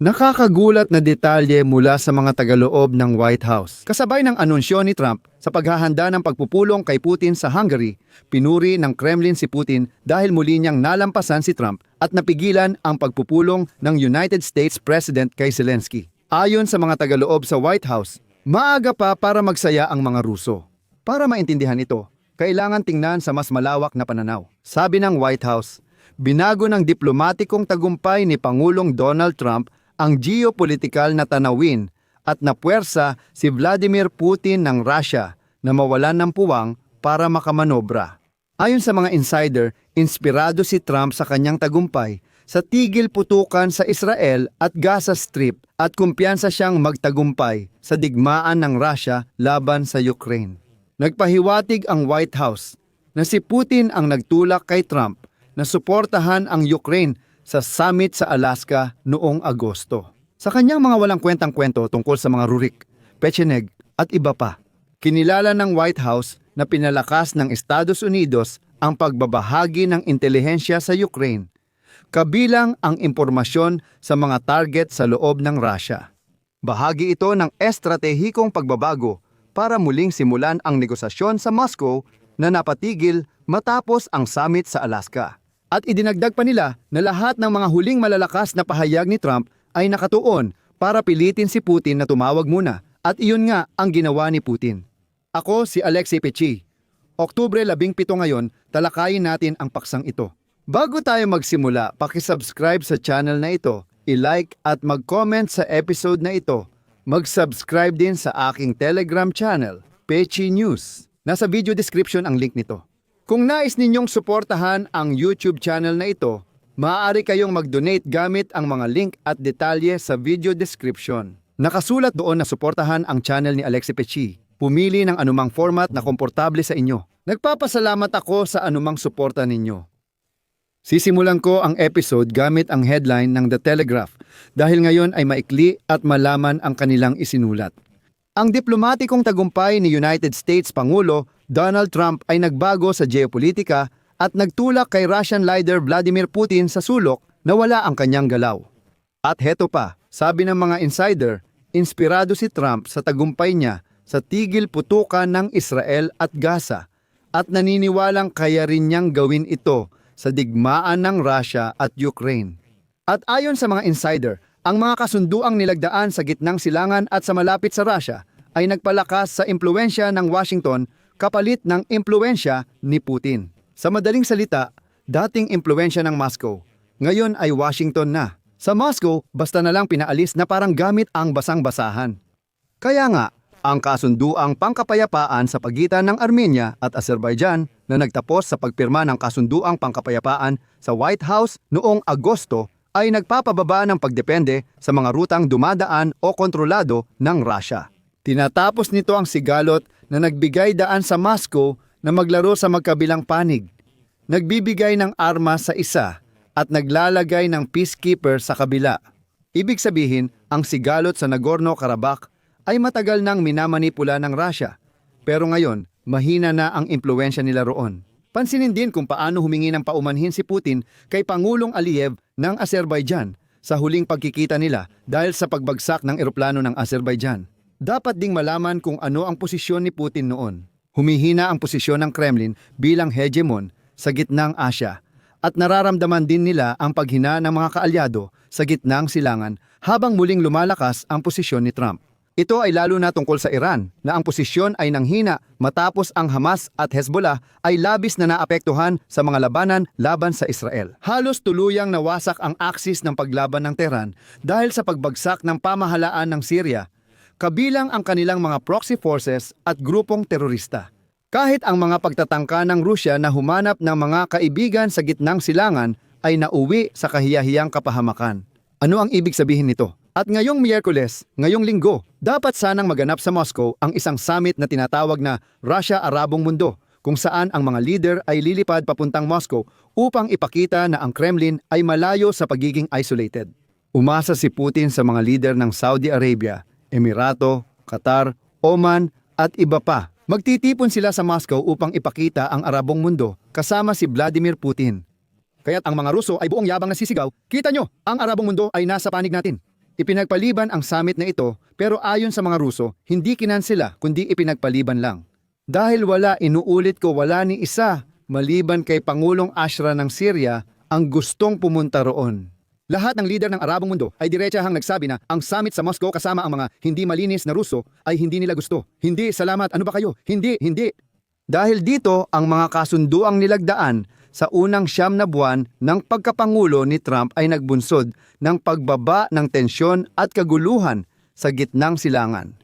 Nakakagulat na detalye mula sa mga tagaloob ng White House. Kasabay ng anunsyo ni Trump sa paghahanda ng pagpupulong kay Putin sa Hungary, pinuri ng Kremlin si Putin dahil muli niyang nalampasan si Trump at napigilan ang pagpupulong ng United States President kay Zelensky. Ayon sa mga tagaloob sa White House, maaga pa para magsaya ang mga Ruso. Para maintindihan ito, kailangan tingnan sa mas malawak na pananaw. Sabi ng White House, binago ng diplomatikong tagumpay ni Pangulong Donald Trump ang geopolitikal na tanawin at napuwersa si Vladimir Putin ng Russia na mawalan ng puwang para makamanobra. Ayon sa mga insider, inspirado si Trump sa kanyang tagumpay sa tigil putukan sa Israel at Gaza Strip at kumpiyansa siyang magtagumpay sa digmaan ng Russia laban sa Ukraine. Nagpahiwatig ang White House na si Putin ang nagtulak kay Trump na suportahan ang Ukraine sa summit sa Alaska noong Agosto. Sa kanyang mga walang kwentang-kwento tungkol sa mga Rurik, Pecheneg at iba pa, kinilala ng White House na pinalakas ng Estados Unidos ang pagbabahagi ng intelihensya sa Ukraine, kabilang ang impormasyon sa mga target sa loob ng Russia. Bahagi ito ng estratehikong pagbabago para muling simulan ang negosasyon sa Moscow na napatigil matapos ang summit sa Alaska. At idinagdag pa nila na lahat ng mga huling malalakas na pahayag ni Trump ay nakatuon para pilitin si Putin na tumawag muna at iyon nga ang ginawa ni Putin. Ako si Alexei Pechi. Oktubre 17 ngayon, talakayin natin ang paksang ito. Bago tayo magsimula, pakisubscribe sa channel na ito, i-like at mag-comment sa episode na ito. Mag-subscribe din sa aking Telegram channel, Pechi News. Nasa video description ang link nito. Kung nais ninyong suportahan ang YouTube channel na ito, maaari kayong mag-donate gamit ang mga link at detalye sa video description. Nakasulat doon na suportahan ang channel ni Alexei Pechi. Pumili ng anumang format na komportable sa inyo. Nagpapasalamat ako sa anumang suporta ninyo. Sisimulan ko ang episode gamit ang headline ng The Telegraph dahil ngayon ay maikli at malaman ang kanilang isinulat. Ang diplomatikong tagumpay ni United States Pangulo Donald Trump ay nagbago sa geopolitika at nagtulak kay Russian leader Vladimir Putin sa sulok na wala ang kanyang galaw. At heto pa, sabi ng mga insider, inspirado si Trump sa tagumpay niya sa tigil putukan ng Israel at Gaza at naniniwalang kaya rin niyang gawin ito sa digmaan ng Russia at Ukraine. At ayon sa mga insider, ang mga kasunduang nilagdaan sa gitnang silangan at sa malapit sa Russia ay nagpalakas sa impluwensya ng Washington kapalit ng impluwensya ni Putin. Sa madaling salita, dating impluwensya ng Moscow, ngayon ay Washington na. Sa Moscow, basta na lang pinaalis na parang gamit ang basang-basahan. Kaya nga, ang kasunduang pangkapayapaan sa pagitan ng Armenia at Azerbaijan na nagtapos sa pagpirma ng kasunduang pangkapayapaan sa White House noong Agosto ay nagpapababa ng pagdepende sa mga rutang dumadaan o kontrolado ng Russia. Tinatapos nito ang sigalot na nagbigay daan sa Moscow na maglaro sa magkabilang panig. Nagbibigay ng armas sa isa at naglalagay ng peacekeeper sa kabila. Ibig sabihin, ang sigalot sa Nagorno-Karabakh ay matagal nang minamanipula ng Russia. Pero ngayon, mahina na ang impluwensya nila roon. Pansinin din kung paano humingi ng paumanhin si Putin kay Pangulong Aliyev ng Azerbaijan sa huling pagkikita nila dahil sa pagbagsak ng eroplano ng Azerbaijan. Dapat ding malaman kung ano ang posisyon ni Putin noon. Humihina ang posisyon ng Kremlin bilang hegemon sa gitnang Asya at nararamdaman din nila ang paghina ng mga kaalyado sa gitnang silangan habang muling lumalakas ang posisyon ni Trump. Ito ay lalo na tungkol sa Iran na ang posisyon ay nanghina matapos ang Hamas at Hezbollah ay labis na naapektuhan sa mga labanan laban sa Israel. Halos tuluyang nawasak ang aksis ng paglaban ng Tehran dahil sa pagbagsak ng pamahalaan ng Syria, kabilang ang kanilang mga proxy forces at grupong terorista. Kahit ang mga pagtatangka ng Rusya na humanap ng mga kaibigan sa gitnang silangan ay nauwi sa kahiyahiyang kapahamakan. Ano ang ibig sabihin nito? At ngayong Miyerkules, ngayong Linggo, dapat sanang maganap sa Moscow ang isang summit na tinatawag na Russia-Arabong Mundo, kung saan ang mga leader ay lilipad papuntang Moscow upang ipakita na ang Kremlin ay malayo sa pagiging isolated. Umasa si Putin sa mga leader ng Saudi Arabia, Emirato, Qatar, Oman at iba pa. Magtitipon sila sa Moscow upang ipakita ang Arabong mundo kasama si Vladimir Putin. Kaya't ang mga Ruso ay buong yabang na sisigaw, "Kita nyo, ang Arabong mundo ay nasa panig natin." Ipinagpaliban ang summit na ito pero ayon sa mga Ruso, hindi kinansela kundi ipinagpaliban lang. Dahil inuulit ko wala ni isa maliban kay Pangulong Ashra ng Syria ang gustong pumunta roon. Lahat ng lider ng Arabong mundo ay diretsahang nagsabi na ang summit sa Moscow kasama ang mga hindi malinis na Ruso ay hindi nila gusto. Hindi, salamat, ano ba kayo? Hindi, hindi. Dahil dito ang mga kasunduang nilagdaan sa unang 9 na buwan ng pagkapangulo ni Trump ay nagbunsod ng pagbaba ng tensyon at kaguluhan sa gitnang silangan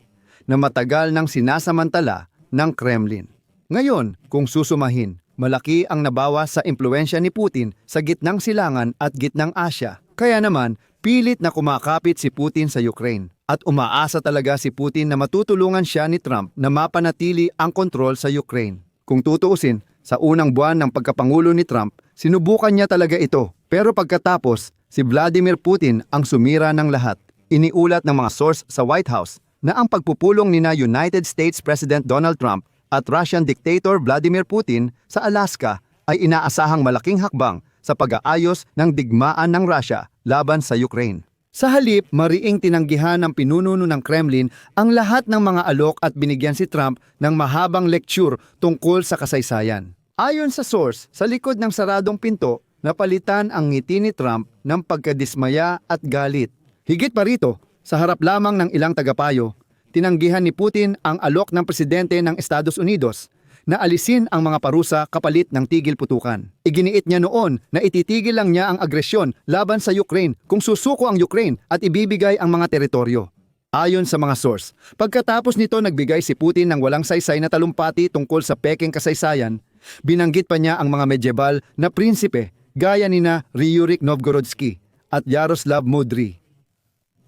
na matagal nang sinasamantala ng Kremlin. Ngayon, kung susumahin, malaki ang nabawas sa impluensya ni Putin sa gitnang silangan at gitnang Asya. Kaya naman, pilit na kumakapit si Putin sa Ukraine at umaasa talaga si Putin na matutulungan siya ni Trump na mapanatili ang kontrol sa Ukraine. Kung tutuusin, sa unang buwan ng pagkapangulo ni Trump, sinubukan niya talaga ito. Pero pagkatapos, si Vladimir Putin ang sumira ng lahat. Iniulat ng mga source sa White House na ang pagpupulong nina United States President Donald Trump at Russian dictator Vladimir Putin sa Alaska ay inaasahang malaking hakbang sa pag-aayos ng digmaan ng Russia laban sa Ukraine. Sa halip, mariing tinanggihan ng pinununo ng Kremlin ang lahat ng mga alok at binigyan si Trump ng mahabang lecture tungkol sa kasaysayan. Ayon sa source, sa likod ng saradong pinto, napalitan ang ngiti ni Trump ng pagkadismaya at galit. Higit pa rito, sa harap lamang ng ilang tagapayo, tinanggihan ni Putin ang alok ng presidente ng Estados Unidos na alisin ang mga parusa kapalit ng tigil putukan. Iginiit niya noon na ititigil lang niya ang agresyon laban sa Ukraine kung susuko ang Ukraine at ibibigay ang mga teritoryo. Ayon sa mga source, pagkatapos nito nagbigay si Putin ng walang saysay na talumpati tungkol sa Peking kasaysayan, binanggit pa niya ang mga medyebal na prinsipe gaya nina Ryurik Novgorodsky at Yaroslav Mudry.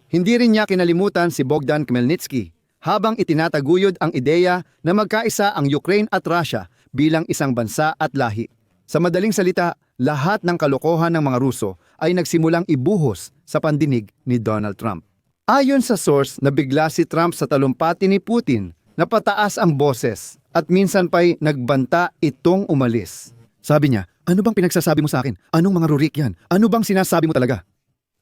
Hindi rin niya kinalimutan si Bogdan Khmelnytsky habang itinataguyod ang ideya na magkaisa ang Ukraine at Russia bilang isang bansa at lahi. Sa madaling salita, lahat ng kalokohan ng mga Ruso ay nagsimulang ibuhos sa pandinig ni Donald Trump. Ayon sa source, nabigla si Trump sa talumpati ni Putin, napataas ang boses at minsan pa'y nagbanta itong umalis. Sabi niya, ano bang pinagsasabi mo sa akin? Anong mga rurik yan? Ano bang sinasabi mo talaga?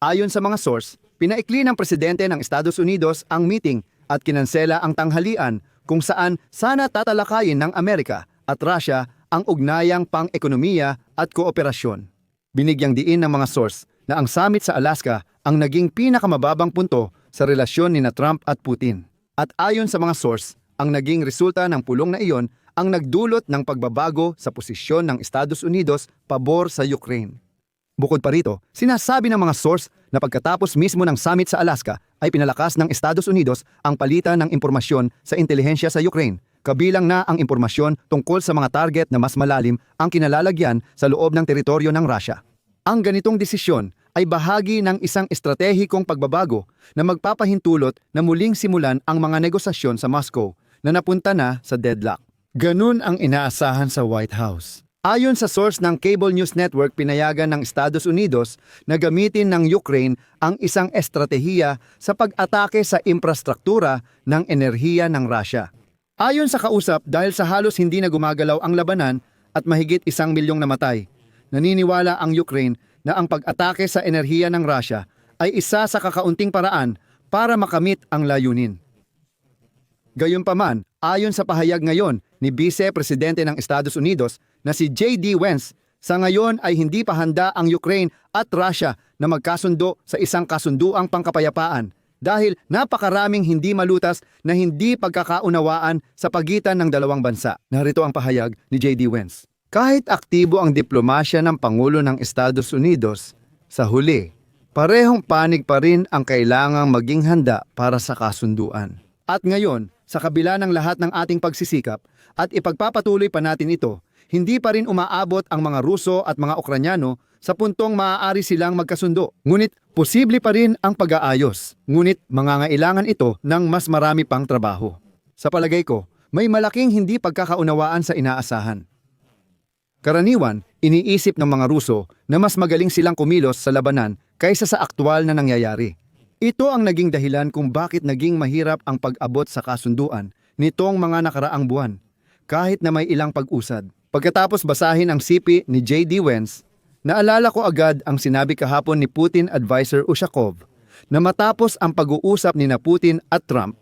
Ayon sa mga source, pinaikli ng presidente ng Estados Unidos ang meeting at kinansela ang tanghalian kung saan sana tatalakayin ng Amerika at Russia ang ugnayang pang-ekonomiya at kooperasyon. Binigyang diin ng mga source na ang summit sa Alaska ang naging pinakamababang punto sa relasyon ni Trump at Putin. At ayon sa mga source, ang naging resulta ng pulong na iyon ang nagdulot ng pagbabago sa posisyon ng Estados Unidos pabor sa Ukraine. Bukod pa rito, sinasabi ng mga source na pagkatapos mismo ng summit sa Alaska ay pinalakas ng Estados Unidos ang palitan ng impormasyon sa intelihensya sa Ukraine, kabilang na ang impormasyon tungkol sa mga target na mas malalim ang kinalalagyan sa loob ng teritoryo ng Russia. Ang ganitong desisyon ay bahagi ng isang estratehikong pagbabago na magpapahintulot na muling simulan ang mga negosasyon sa Moscow na napunta na sa deadlock. Ganun ang inaasahan sa White House. Ayon sa source ng Cable News Network, pinayagan ng Estados Unidos na gamitin ng Ukraine ang isang estratehiya sa pag-atake sa infrastruktura ng enerhiya ng Russia. Ayon sa kausap, dahil sa halos hindi na gumagalaw ang labanan at mahigit 1 milyong namatay, naniniwala ang Ukraine na ang pag-atake sa enerhiya ng Russia ay isa sa kakaunting paraan para makamit ang layunin. Gayunpaman, ayon sa pahayag ngayon ni Vice Presidente ng Estados Unidos na si J.D. Vance, sa ngayon ay hindi pa handa ang Ukraine at Russia na magkasundo sa isang kasunduang pangkapayapaan dahil napakaraming hindi malutas na hindi pagkakaunawaan sa pagitan ng dalawang bansa. Narito ang pahayag ni J.D. Vance. Kahit aktibo ang diplomasya ng Pangulo ng Estados Unidos, sa huli, parehong panig pa rin ang kailangang maging handa para sa kasunduan. At ngayon, sa kabila ng lahat ng ating pagsisikap at ipagpapatuloy pa natin ito, hindi pa rin umaabot ang mga Ruso at mga Ukranyano sa puntong maaari silang magkasundo. Ngunit posible pa rin ang pag-aayos. Ngunit mangangailangan ito ng mas marami pang trabaho. Sa palagay ko, may malaking hindi pagkakaunawaan sa inaasahan. Karaniwan, iniisip ng mga Ruso na mas magaling silang kumilos sa labanan kaysa sa aktwal na nangyayari. Ito ang naging dahilan kung bakit naging mahirap ang pag-abot sa kasunduan nitong mga nakaraang buwan, kahit na may ilang pag-usad. Pagkatapos basahin ang sipi ni J.D. Vance, naalala ko agad ang sinabi kahapon ni Putin advisor Ushakov na matapos ang pag-uusap ni na Putin at Trump,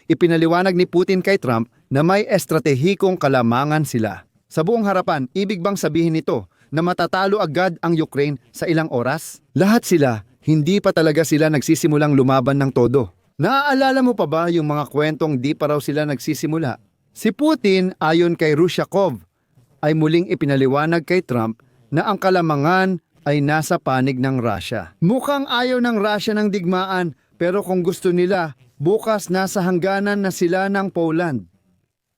ipinaliwanag ni Putin kay Trump na may estratehikong kalamangan sila. Sa buong harapan, ibig bang sabihin nito na matatalo agad ang Ukraine sa ilang oras? Lahat sila, hindi pa talaga sila nagsisimulang lumaban ng todo. Naaalala mo pa ba yung mga kwentong di pa raw sila nagsisimula? Si Putin, ayon kay Ryzhakov, ay muling ipinaliwanag kay Trump na ang kalamangan ay nasa panig ng Russia. Mukhang ayaw ng Russia ng digmaan, pero kung gusto nila, bukas nasa hangganan na sila ng Poland.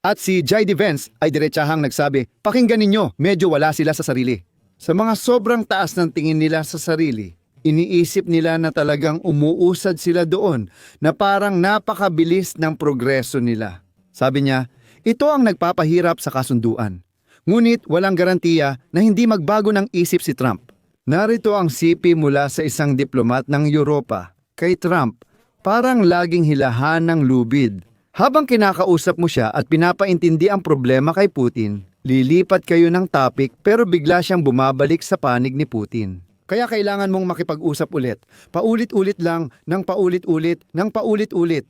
At si J.D. Vance ay diretsahang nagsabi, pakinggan ninyo, medyo wala sila sa sarili. Sa mga sobrang taas ng tingin nila sa sarili, iniisip nila na talagang umuusad sila doon na parang napakabilis ng progreso nila. Sabi niya, ito ang nagpapahirap sa kasunduan. Ngunit walang garantiya na hindi magbago ng isip si Trump. Narito ang sipi mula sa isang diplomat ng Europa. Kay Trump, parang laging hilahan ng lubid. Habang kinakausap mo siya at pinapaintindi ang problema kay Putin, lilipat kayo ng topic pero bigla siyang bumabalik sa panig ni Putin. Kaya kailangan mong makipag-usap ulit. Paulit-ulit lang, ng paulit-ulit, ng paulit-ulit.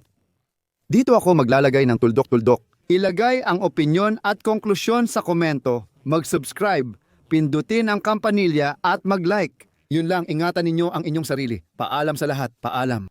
Dito ako maglalagay ng tuldok-tuldok. Ilagay ang opinyon at konklusyon sa komento, mag-subscribe, pindutin ang kampanilya at mag-like. Yun lang, ingatan ninyo ang inyong sarili. Paalam sa lahat, paalam.